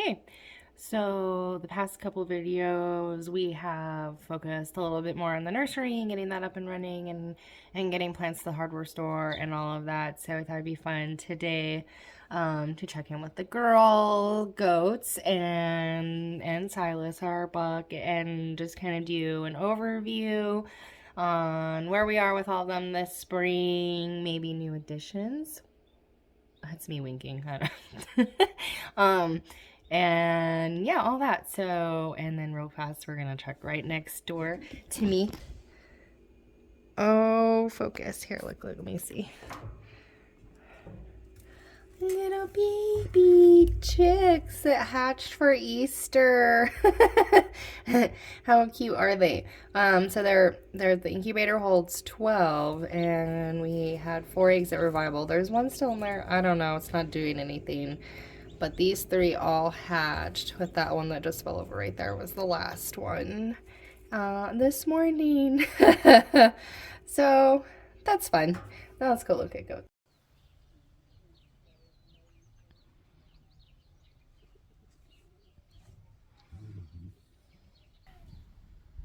Okay, so the past couple videos we have focused a little bit more on the nursery and getting that up and running and getting plants to the hardware store and all of that. So I thought it'd be fun today to check in with the girl goats and Silas, our buck, and just kind of do an overview on where we are with all of them this spring, maybe new additions. That's me winking. I don't um, and yeah, all that. So, and then real fast, we're gonna check right next door to me. Oh, focus. Here, look, let me see. Little baby chicks that hatched for Easter. How cute are they? So the incubator holds 12, and we had 4 eggs that were viable. There's one still in there. I don't know. It's not doing anything. But these 3 all hatched, with that one that just fell over right there was the last one this morning. So that's fun. Now let's go look at goats.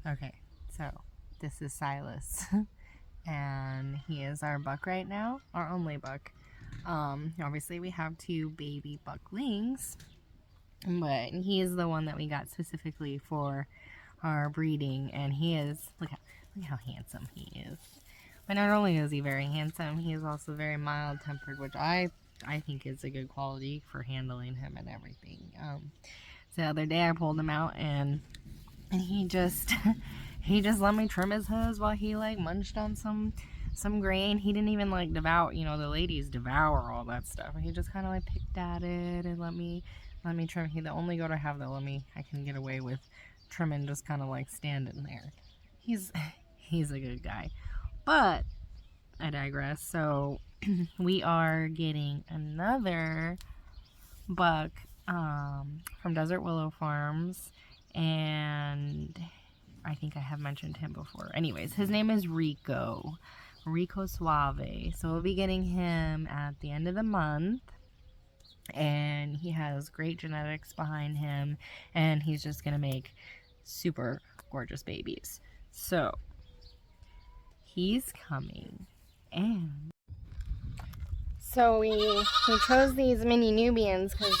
Okay, so this is Silas, and he is our buck right now, our only buck. Obviously we have 2 baby bucklings, but he is the one that we got specifically for our breeding, and he is, look how handsome he is. But not only is he very handsome, he is also very mild-tempered, which I think is a good quality for handling him and everything. So the other day I pulled him out, and he just he just let me trim his hooves while he like munched on some grain. He didn't even like devour, the ladies devour all that stuff. He just kind of like picked at it and let me trim. He the only goat I have that I can get away with trimming, just kind of like standing there. He's a good guy. But I digress. So we are getting another buck from Desert Willow Farms, and I think I have mentioned him before. Anyways, his name is Rico Suave. So we'll be getting him at the end of the month, and he has great genetics behind him, and he's just gonna make super gorgeous babies. So he's coming, and so we chose these Mini Nubians because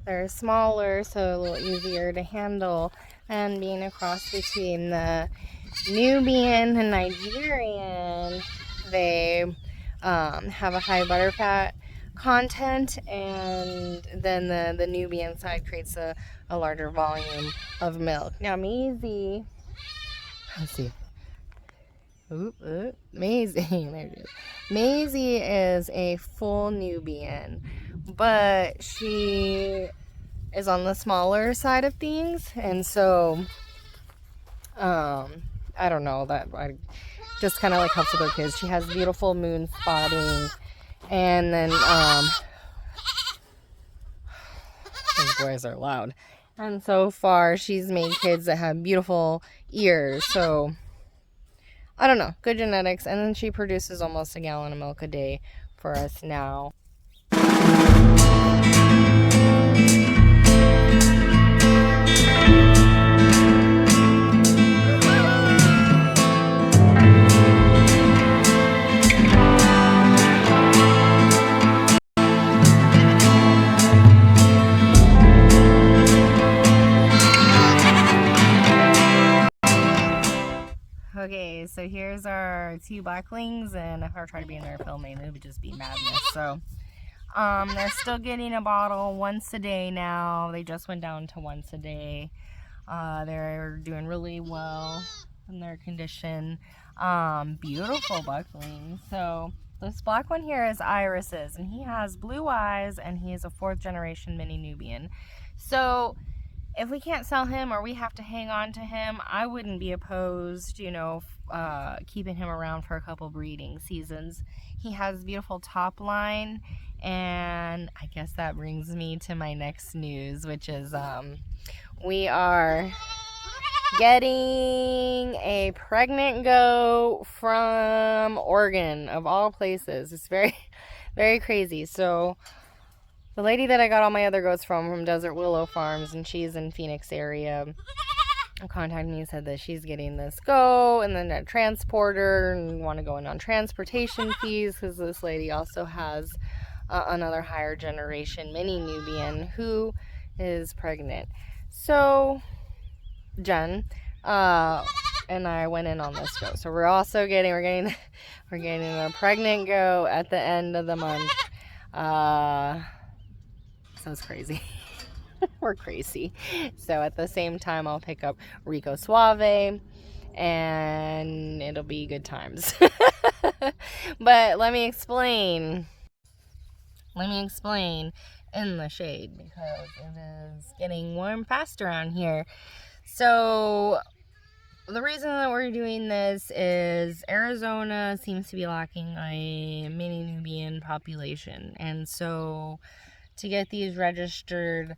they're smaller, so a little easier to handle. And being a cross between the Nubian and Nigerian, they have a high butterfat content, and then the Nubian side creates a larger volume of milk. Now Maisie, let's see. Maisie, there it is. Maisie is a full Nubian, but she is on the smaller side of things, and so I don't know, that I just kind of like helps with her kids. She has beautiful moon spotting, and then these boys are loud, and so far she's made kids that have beautiful ears. So I don't know, good genetics. And then she produces almost a gallon of milk a day for us now. Okay, so here's our 2 blacklings, and if I try to be in there filming, it would just be madness. So they're still getting a bottle once a day now. They just went down to once a day. They're doing really well in their condition. Beautiful bucklings. So this black one here is Iris's, and he has blue eyes, and he is a 4th generation Mini Nubian. So if we can't sell him or we have to hang on to him, I wouldn't be opposed, keeping him around for a couple breeding seasons. He has beautiful top line, and I guess that brings me to my next news, which is we are getting a pregnant goat from Oregon, of all places. It's very, very crazy. So the lady that I got all my other goats from Desert Willow Farms, and she's in Phoenix area, contacted me and said that she's getting this goat and then a transporter and want to go in on transportation fees, because this lady also has another higher generation Mini Nubian who is pregnant. So Jen and I went in on this goat. So we're getting a pregnant goat at the end of the month. So it's crazy. We're crazy. So at the same time, I'll pick up Rico Suave, and it'll be good times. But let me explain in the shade, because it is getting warm fast around here. So the reason that we're doing this is Arizona seems to be lacking a Mini Nubian population, and so to get these registered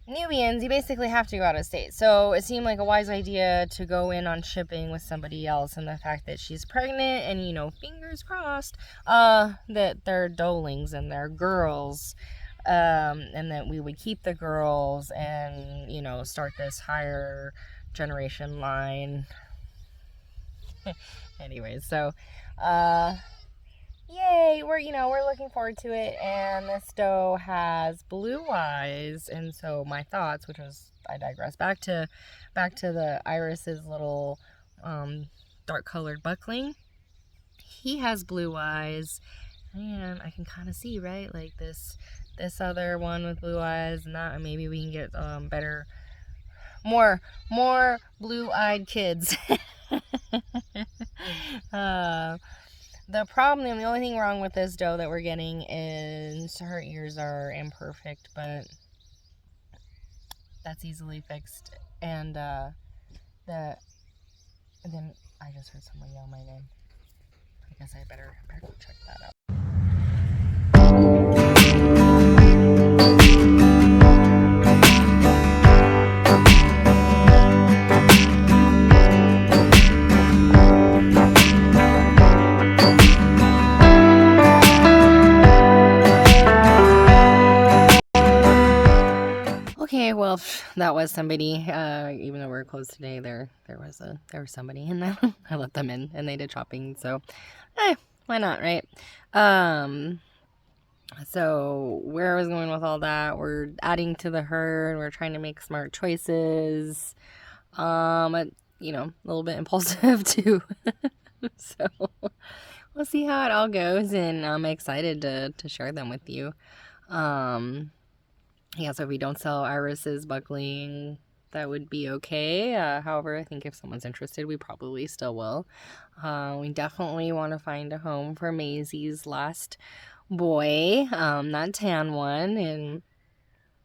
Nubians, you basically have to go out of state. So it seemed like a wise idea to go in on shipping with somebody else, and the fact that she's pregnant, and fingers crossed that they're dolings and they're girls, and that we would keep the girls and start this higher generation line. Anyways, so yay, we're looking forward to it. And this doe has blue eyes, and so my thoughts, which was, I digress, back to the Iris's little dark colored buckling. He has blue eyes, and I can kind of see, right, like this other one with blue eyes, and that maybe we can get better, more blue-eyed kids. The only thing wrong with this doe that we're getting is her ears are imperfect, but that's easily fixed. And then I just heard someone yell my name. I guess I better go check that out. Okay, well, that was somebody. Even though we're closed today, there was somebody, and I let them in, and they did shopping. So, why not, right? So where I was going with all that, we're adding to the herd. We're trying to make smart choices. A little bit impulsive too. So we'll see how it all goes, and I'm excited to share them with you. Yeah, so if we don't sell Iris's buckling, that would be okay. However, I think if someone's interested, we probably still will. We definitely want to find a home for Maisie's last boy, that tan one, and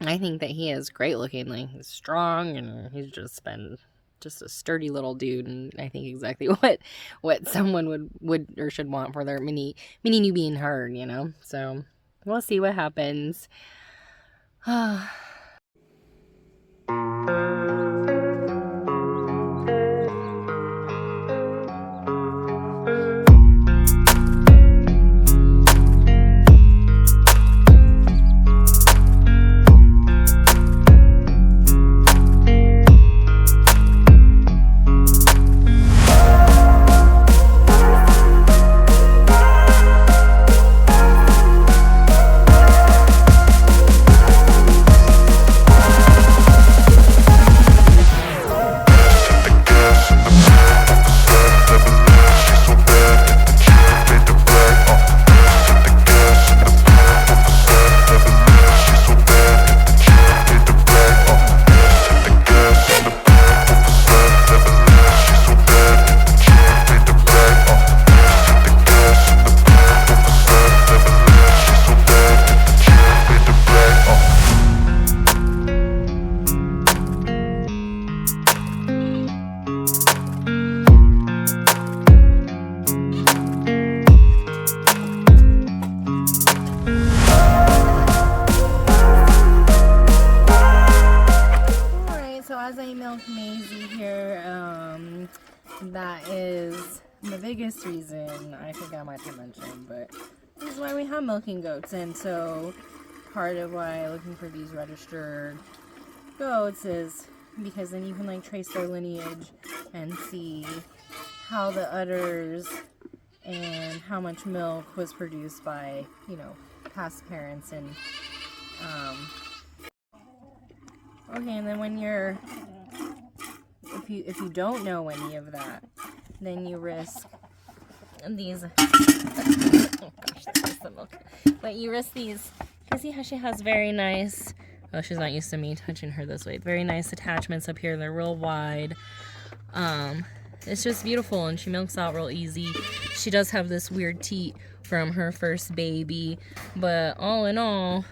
I think that he is great looking. Like, he's strong, and he's just been just a sturdy little dude, and I think exactly what someone would or should want for their mini Nubian herd, So we'll see what happens. Maisie here, that is the biggest reason I think I might have mentioned, but this is why we have milking goats. And so part of why looking for these registered goats is because then you can like trace their lineage and see how the udders and how much milk was produced by, you know, past parents. And okay, and then when you're, if you don't know any of that, then you risk these oh gosh, that's the milk. But you risk these. You see how she has very nice, oh, she's not used to me touching her this way, very nice attachments up here. They're real wide. It's just beautiful, and she milks out real easy. She does have this weird teat from her first baby, but all in all,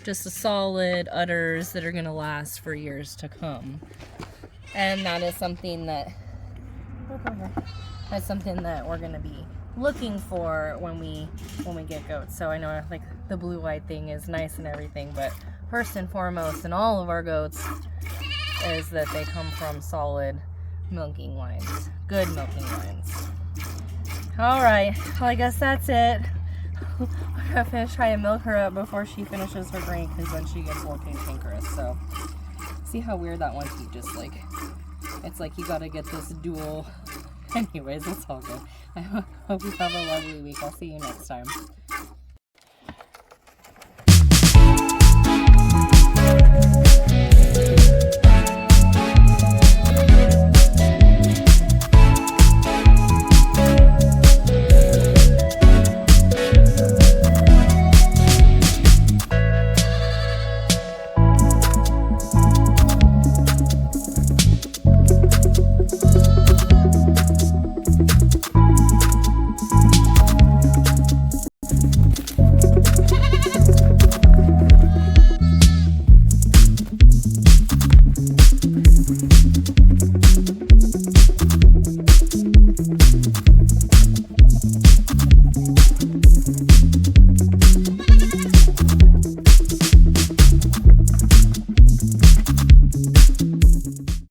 just a solid udders that are gonna last for years to come. And that is something that we're gonna be looking for when we get goats. So I know like the blue white thing is nice and everything, but first and foremost in all of our goats is that they come from solid milking lines, good milking lines. All right, well, I guess that's it. I'm gonna finish trying to milk her up before she finishes her drink, because then she gets a little cantankerous. So see how weird that one teat just like, it's like you gotta get this dual. Anyways, it's all good. I hope you have a lovely week. I'll see you next time.